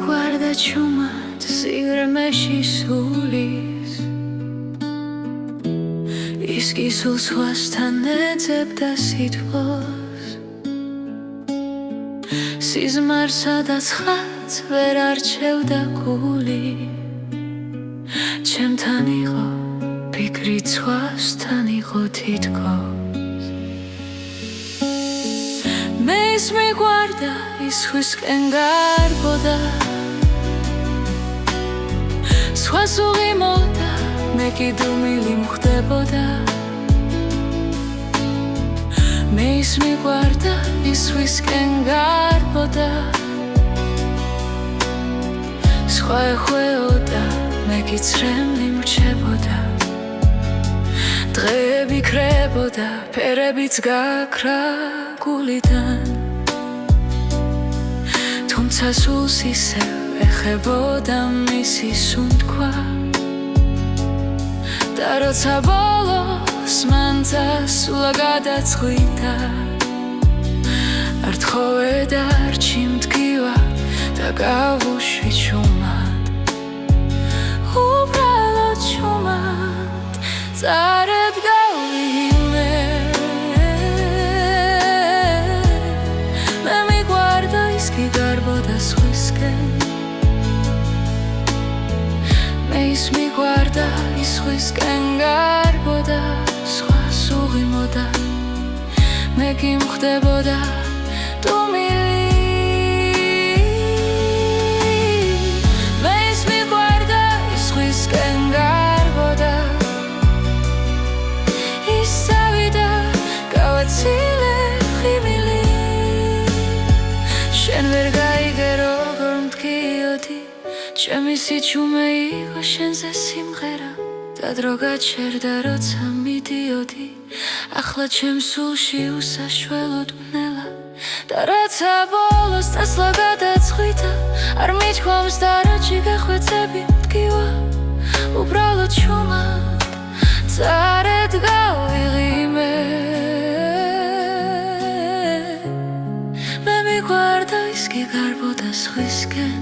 მიგვარდა ჩუმად სიღრმეში სულის ის კი სულ სხვასთან ეძებდა სითბოს სიზმარსა და ცხადს ვერ არჩევდა გული ჩემთან იყო ფიქრით სხვასთან იყო თითქოს მე ის მიგვარდა ის სხვისკენ გარბოდა სხვას უღიმოდა მე კი დუმილი მხვდებოდა მე ის მიგვარდა ის სხვისკენ გარბოდა სხვა ეხვეოდა მე კი ცრემლი მრჩებოდა დღეები ქრებოდა ფერებიც გაქრა გულიდან თუმცა სულს ისევ ეხებოდა მისი სუნთქვა და როცა ბოლოს მან წასულა გადაწყვიტა არ თხოვე და არჩი მდგივა და გავუშვი ჩუმად უბრალოდ ჩუმად წარებ გავიმე მე მიგვარდა ის კი გარბოდა სხვისკენ მე ის მიგვარდა ის სხვისკენ გარბოდა სხვას უღიმოდა მე კი მხვდებოდა დუმილი მე ის მიგვარდა ის სხვისკენ გარბოდა ის ავიდა გავაცილე ხიმილი შენ ვერ გაიგე როგორ მდგიოდი ჩემი სიჩუმე იყო შენზე სიმღერა და დრო გაჩერდა როცა მიდიოდი ახლა ჩემ სულში უსაშველოდ მნელა და რაცა ბოლოს წასვლა გადაწყვიტა არ მიჩქვამს და რაჭი გახვეწები მდგივა უბრალოდ ჩუმად წარეთ გავიღიმე მე მიგვარდა ის კი გარბოდა სხვისკენ